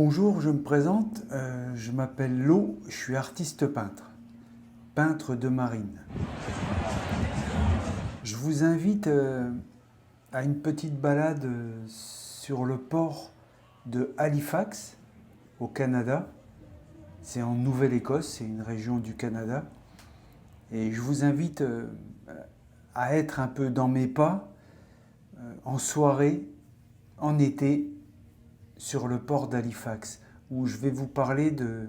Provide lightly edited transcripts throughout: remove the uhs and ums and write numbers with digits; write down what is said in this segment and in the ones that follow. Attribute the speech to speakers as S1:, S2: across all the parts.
S1: Bonjour, je me présente, je m'appelle Lo, je suis artiste peintre, peintre de marine. Je vous invite à une petite balade sur le port de Halifax, au Canada. C'est en Nouvelle-Écosse, c'est une région du Canada. Et je vous invite à être un peu dans mes pas, en soirée, en été, sur le port d'Halifax, où je vais vous parler de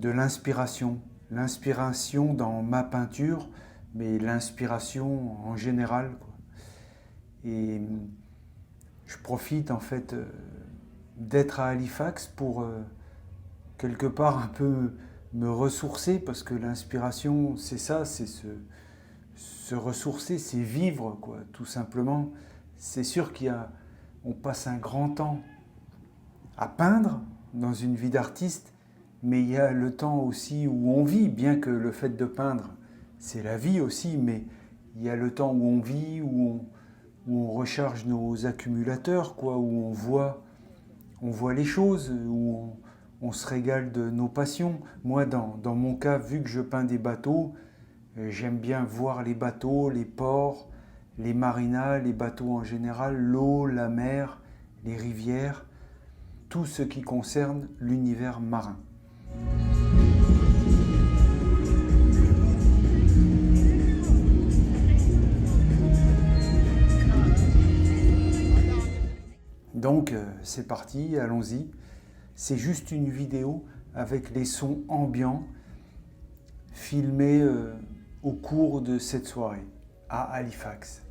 S1: l'inspiration. L'inspiration dans ma peinture, mais l'inspiration en général, quoi. Et je profite en fait d'être à Halifax pour quelque part un peu me ressourcer, parce que l'inspiration, c'est ça, c'est se ressourcer, c'est vivre, quoi, tout simplement. C'est sûr on passe un grand temps à peindre dans une vie d'artiste, mais il y a le temps aussi où on vit, bien que le fait de peindre, c'est la vie aussi, mais il y a le temps où on vit, où on recharge nos accumulateurs, quoi, où on voit les choses, où on se régale de nos passions. Moi, dans mon cas, vu que je peins des bateaux, j'aime bien voir les bateaux, les ports, les marinas, les bateaux en général, l'eau, la mer, les rivières, tout ce qui concerne l'univers marin. Donc c'est parti, allons-y. C'est juste une vidéo avec les sons ambiants filmés au cours de cette soirée à Halifax.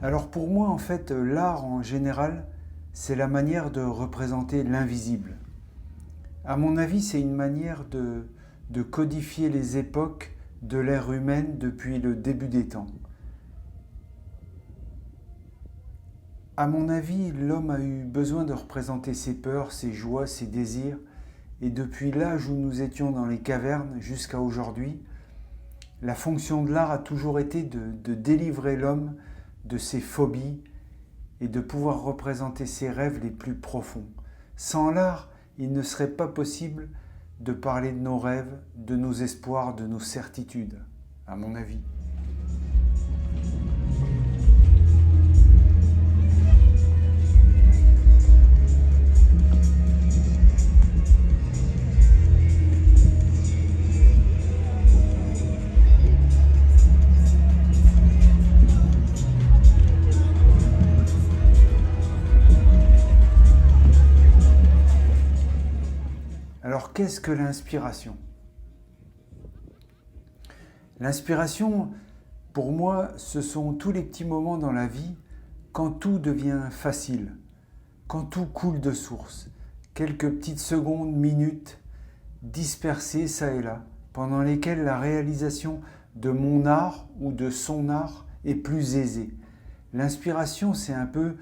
S1: Alors pour moi, en fait, l'art en général, c'est la manière de représenter l'invisible. À mon avis, c'est une manière de codifier les époques de l'ère humaine depuis le début des temps. À mon avis, l'homme a eu besoin de représenter ses peurs, ses joies, ses désirs, et depuis l'âge où nous étions dans les cavernes jusqu'à aujourd'hui, la fonction de l'art a toujours été de délivrer l'homme de ses phobies et de pouvoir représenter ses rêves les plus profonds. Sans l'art, il ne serait pas possible de parler de nos rêves, de nos espoirs, de nos certitudes, à mon avis. Alors, qu'est-ce que l'inspiration ? L'inspiration, pour moi, ce sont tous les petits moments dans la vie quand tout devient facile, quand tout coule de source. Quelques petites secondes, minutes, dispersées ça et là, pendant lesquelles la réalisation de mon art ou de son art est plus aisée. L'inspiration, c'est un peu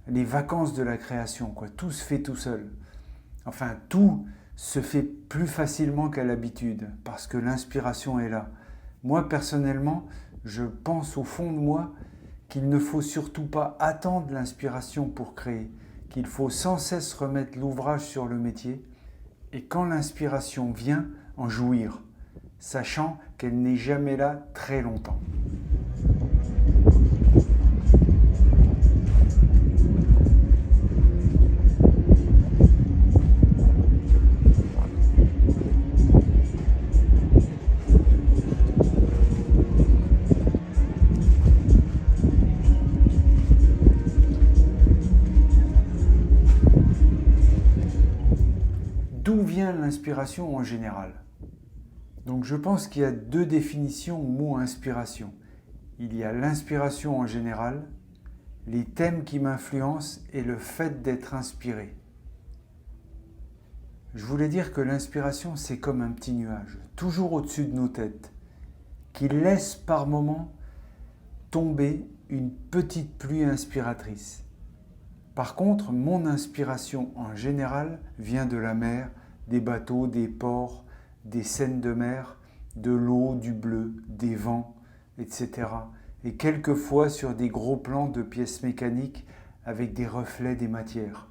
S1: les vacances de la création, quoi. Tout se fait tout seul. Enfin, tout se fait plus facilement qu'à l'habitude, parce que l'inspiration est là. Moi, personnellement, je pense au fond de moi qu'il ne faut surtout pas attendre l'inspiration pour créer, qu'il faut sans cesse remettre l'ouvrage sur le métier, et quand l'inspiration vient, en jouir, sachant qu'elle n'est jamais là très longtemps. D'où vient l'inspiration en général ? Donc je pense qu'il y a deux définitions au mot inspiration. Il y a l'inspiration en général, les thèmes qui m'influencent et le fait d'être inspiré. Je voulais dire que l'inspiration, c'est comme un petit nuage, toujours au-dessus de nos têtes, qui laisse par moments tomber une petite pluie inspiratrice. Par contre, mon inspiration en général vient de la mer, des bateaux, des ports, des scènes de mer, de l'eau, du bleu, des vents, etc. Et quelquefois sur des gros plans de pièces mécaniques avec des reflets des matières.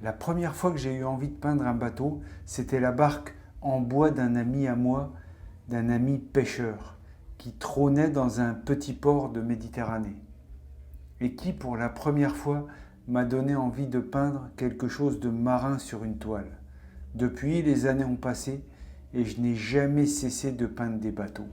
S1: La première fois que j'ai eu envie de peindre un bateau, c'était la barque en bois d'un ami à moi, d'un ami pêcheur, qui trônait dans un petit port de Méditerranée, et qui, pour la première fois, m'a donné envie de peindre quelque chose de marin sur une toile. Depuis, les années ont passé, et je n'ai jamais cessé de peindre des bateaux.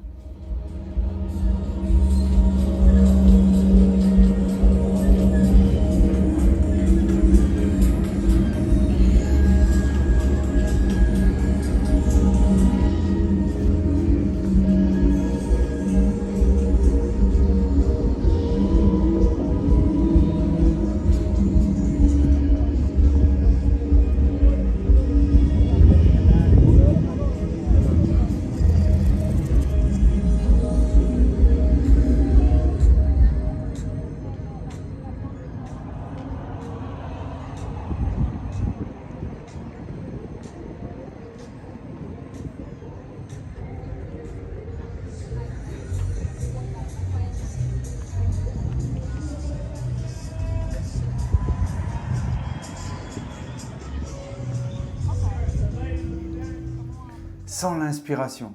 S1: Sans l'inspiration,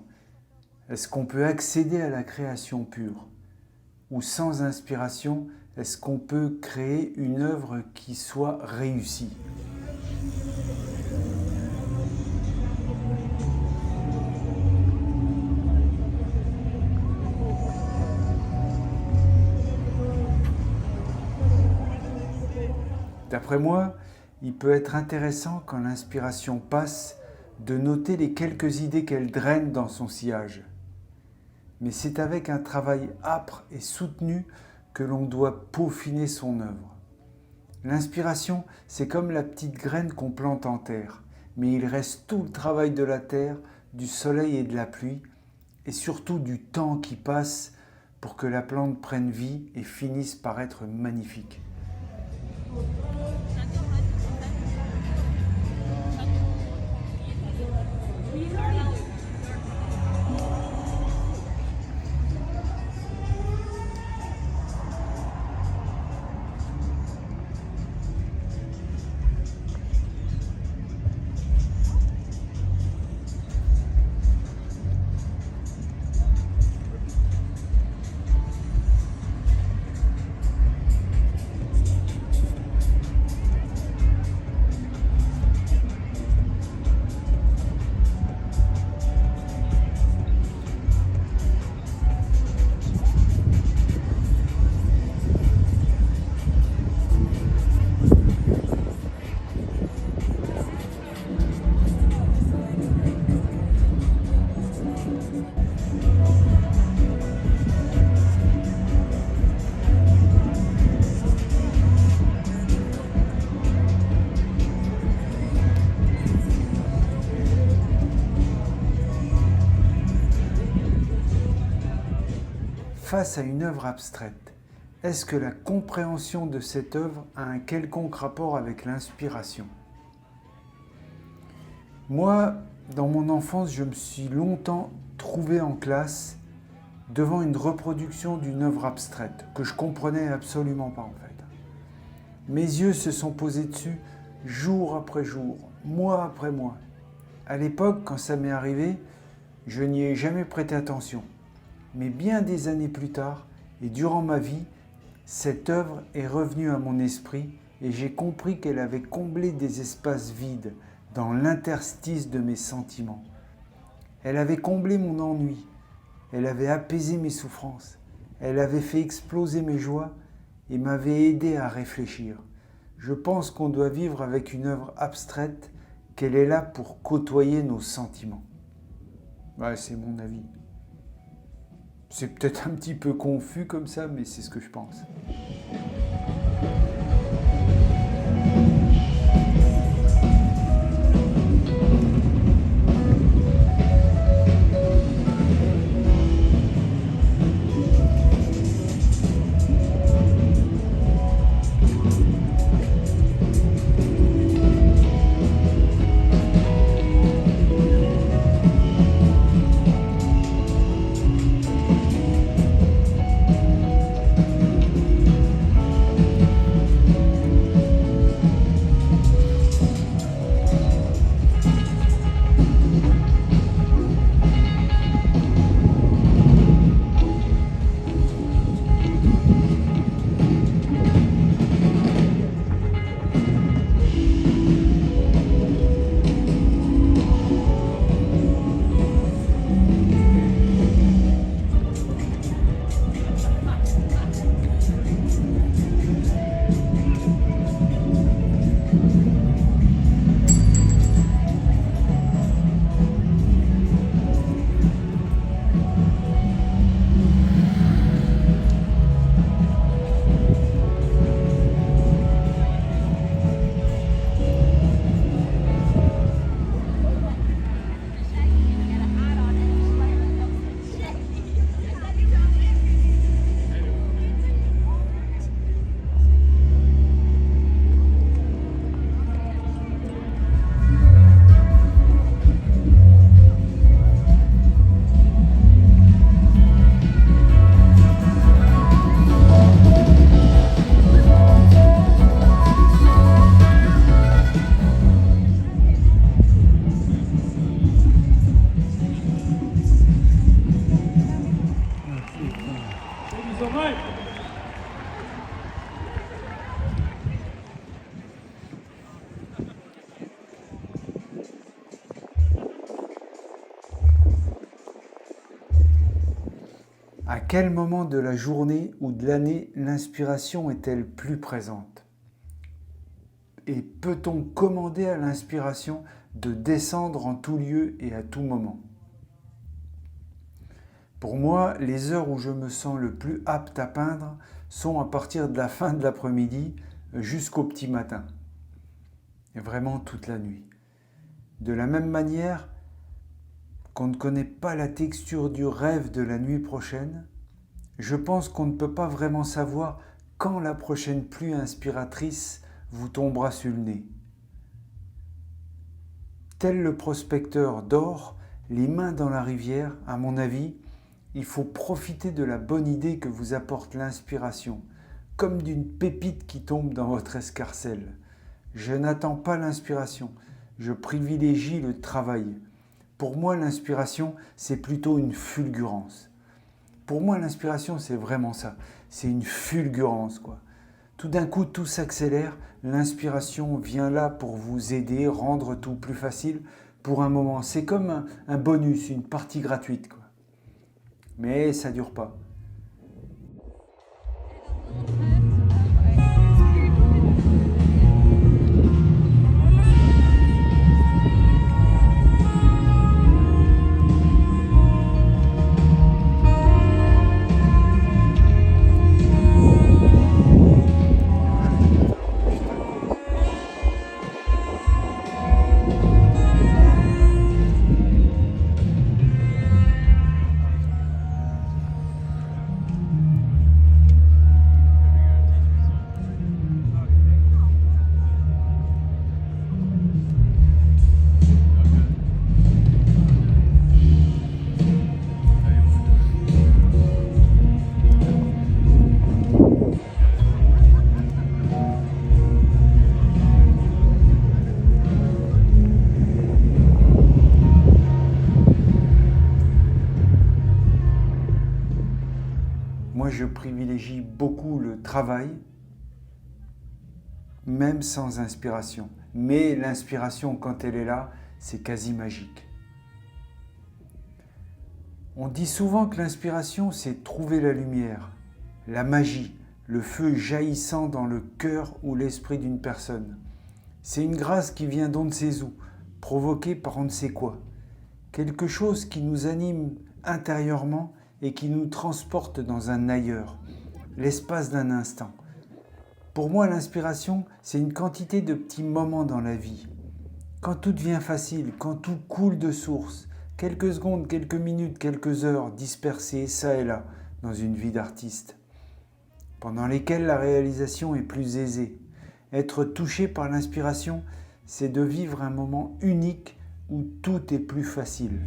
S1: est-ce qu'on peut accéder à la création pure? Ou sans inspiration, est-ce qu'on peut créer une œuvre qui soit réussie? D'après moi, il peut être intéressant quand l'inspiration passe de noter les quelques idées qu'elle draine dans son sillage. Mais c'est avec un travail âpre et soutenu que l'on doit peaufiner son œuvre. L'inspiration, c'est comme la petite graine qu'on plante en terre, mais il reste tout le travail de la terre, du soleil et de la pluie, et surtout du temps qui passe pour que la plante prenne vie et finisse par être magnifique. Face à une œuvre abstraite, est-ce que la compréhension de cette œuvre a un quelconque rapport avec l'inspiration? Moi, dans mon enfance, je me suis longtemps trouvé en classe devant une reproduction d'une œuvre abstraite que je comprenais absolument pas en fait. Mes yeux se sont posés dessus jour après jour, mois après mois. À l'époque, quand ça m'est arrivé, je n'y ai jamais prêté attention. Mais bien des années plus tard, et durant ma vie, Cette œuvre est revenue à mon esprit et j'ai compris qu'elle avait comblé des espaces vides dans l'interstice de mes sentiments. Elle avait comblé mon ennui, elle avait apaisé mes souffrances, elle avait fait exploser mes joies et m'avait aidé à réfléchir. Je pense qu'on doit vivre avec une œuvre abstraite, qu'elle est là pour côtoyer nos sentiments. Ouais, c'est mon avis. C'est peut-être un petit peu confus comme ça, mais c'est ce que je pense. À quel moment de la journée ou de l'année l'inspiration est-elle plus présente? Et peut-on commander à l'inspiration de descendre en tout lieu et à tout moment? Pour moi, les heures où je me sens le plus apte à peindre sont à partir de la fin de l'après-midi jusqu'au petit matin. Et vraiment toute la nuit. De la même manière qu'on ne connaît pas la texture du rêve de la nuit prochaine, je pense qu'on ne peut pas vraiment savoir quand la prochaine pluie inspiratrice vous tombera sur le nez. Tel le prospecteur d'or, les mains dans la rivière, à mon avis, il faut profiter de la bonne idée que vous apporte l'inspiration, comme d'une pépite qui tombe dans votre escarcelle. Je n'attends pas l'inspiration, je privilégie le travail. Pour moi, l'inspiration, c'est plutôt une fulgurance. Pour moi, l'inspiration, c'est vraiment ça. C'est une fulgurance, quoi. Tout d'un coup, tout s'accélère. L'inspiration vient là pour vous aider, rendre tout plus facile pour un moment. C'est comme un bonus, une partie gratuite, quoi. Mais ça ne dure pas. je privilégie beaucoup le travail, même sans inspiration. Mais l'inspiration, quand elle est là, c'est quasi magique. On dit souvent que l'inspiration, c'est trouver la lumière, la magie, le feu jaillissant dans le cœur ou l'esprit d'une personne. C'est une grâce qui vient d'on ne sait où, provoquée par on ne sait quoi. Quelque chose qui nous anime intérieurement et qui nous transporte dans un ailleurs, l'espace d'un instant. Pour moi, l'inspiration, c'est une quantité de petits moments dans la vie. Quand tout devient facile, quand tout coule de source, quelques secondes, quelques minutes, quelques heures dispersées ça et là dans une vie d'artiste, pendant lesquelles la réalisation est plus aisée. Être touché par l'inspiration, c'est de vivre un moment unique où tout est plus facile.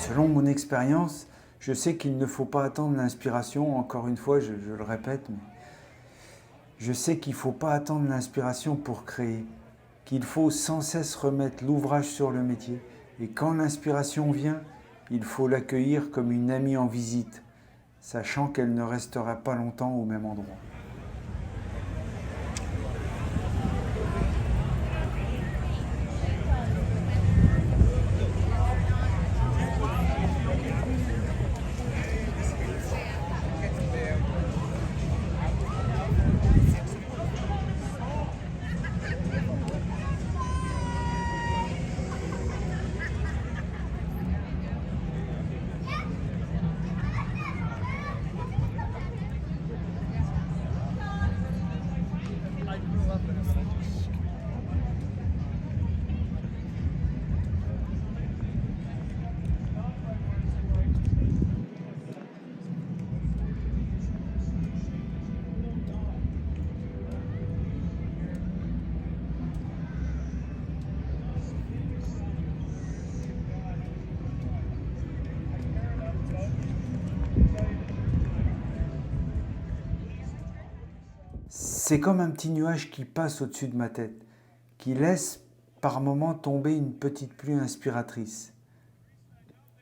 S1: Selon mon expérience, je sais qu'il ne faut pas attendre l'inspiration, encore une fois, je le répète, mais je sais qu'il ne faut pas attendre l'inspiration pour créer, qu'il faut sans cesse remettre l'ouvrage sur le métier. Et quand l'inspiration vient, il faut l'accueillir comme une amie en visite, sachant qu'elle ne restera pas longtemps au même endroit. C'est comme un petit nuage qui passe au-dessus de ma tête, qui laisse par moments tomber une petite pluie inspiratrice.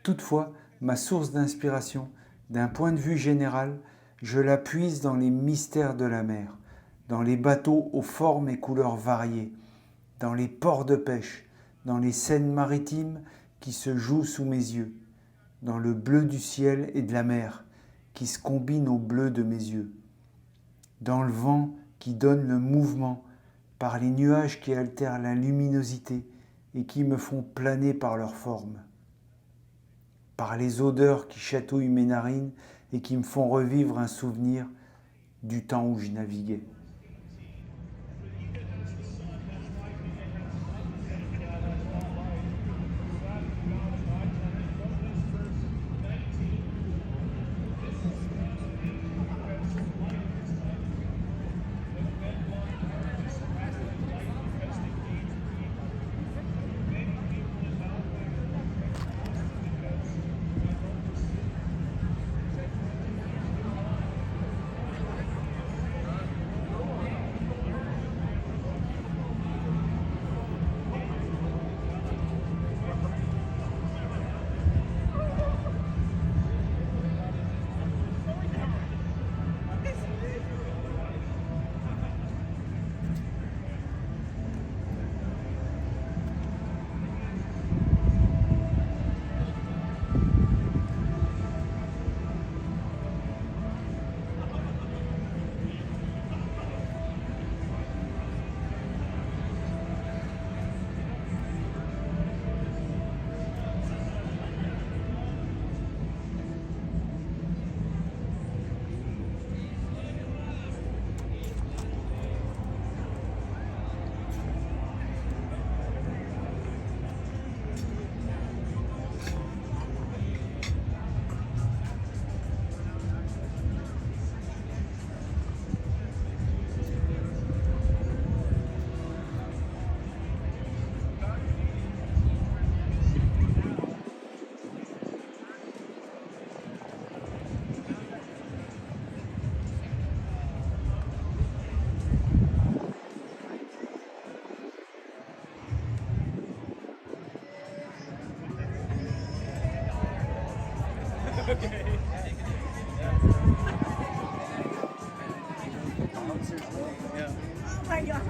S1: Toutefois, ma source d'inspiration, d'un point de vue général, je la puise dans les mystères de la mer, dans les bateaux aux formes et couleurs variées, dans les ports de pêche, dans les scènes maritimes qui se jouent sous mes yeux. dans le bleu du ciel et de la mer qui se combine au bleu de mes yeux, dans le vent qui donne le mouvement, par les nuages qui altèrent la luminosité et qui me font planer par leur forme, par les odeurs qui chatouillent mes narines et qui me font revivre un souvenir du temps où je naviguais.
S2: Oh my god.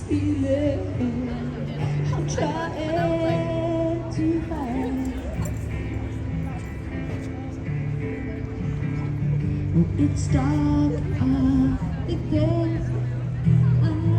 S3: feeling I'm trying to find. It's dark of the day. Are you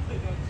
S3: leaving?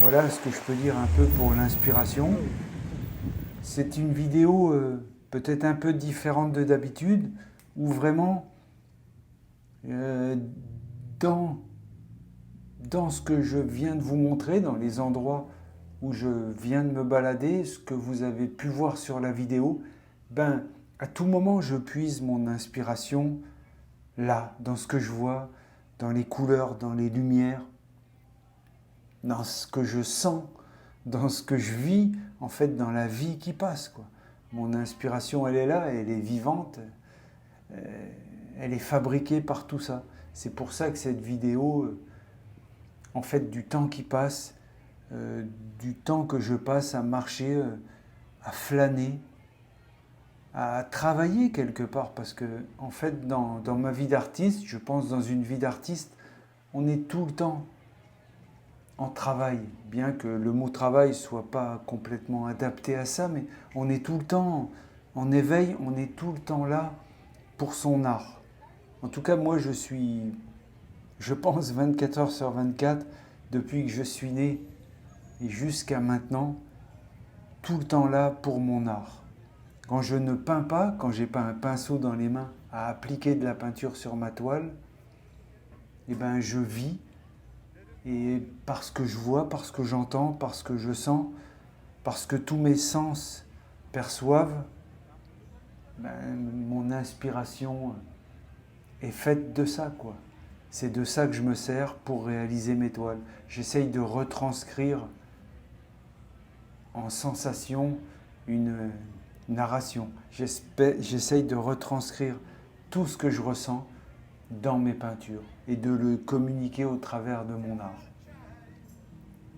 S1: Voilà ce que je peux dire un peu pour l'inspiration. C'est une vidéo peut-être un peu différente de d'habitude, où vraiment, euh, dans, dans ce que je viens de vous montrer, dans les endroits où je viens de me balader, ce que vous avez pu voir sur la vidéo, ben, à tout moment, je puise mon inspiration là, dans ce que je vois, dans les couleurs, dans les lumières, dans ce que je sens, dans ce que je vis, en fait, dans la vie qui passe, quoi. Mon inspiration, elle est là, elle est vivante, elle est fabriquée par tout ça. C'est pour ça que cette vidéo, en fait, du temps qui passe, du temps que je passe à marcher, à flâner, à travailler quelque part, parce que en fait dans ma vie d'artiste, je pense dans une vie d'artiste, on est tout le temps en travail, bien que le mot travail soit pas complètement adapté à ça, mais on est tout le temps en éveil, on est tout le temps là pour son art. En tout cas, moi je pense 24 heures sur 24, depuis que je suis né et jusqu'à maintenant, tout le temps là pour mon art. Quand je ne peins pas, quand j'ai pas un pinceau dans les mains à appliquer de la peinture sur ma toile, eh ben je vis, et parce que je vois, parce que j'entends, parce que je sens, parce que tous mes sens perçoivent, ben, mon inspiration est faite de ça, quoi. C'est de ça que je me sers pour réaliser mes toiles. J'essaye de retranscrire en sensation une narration. J'essaye de retranscrire tout ce que je ressens dans mes peintures et de le communiquer au travers de mon art.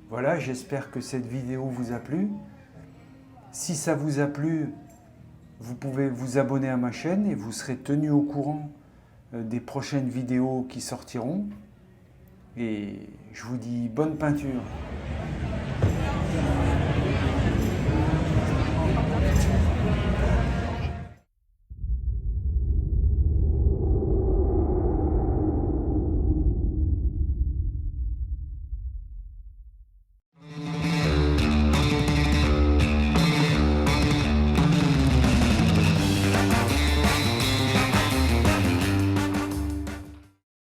S1: Voilà, j'espère que cette vidéo vous a plu. Si ça vous a plu, vous pouvez vous abonner à ma chaîne et vous serez tenu au courant des prochaines vidéos qui sortiront. Et je vous dis bonne peinture.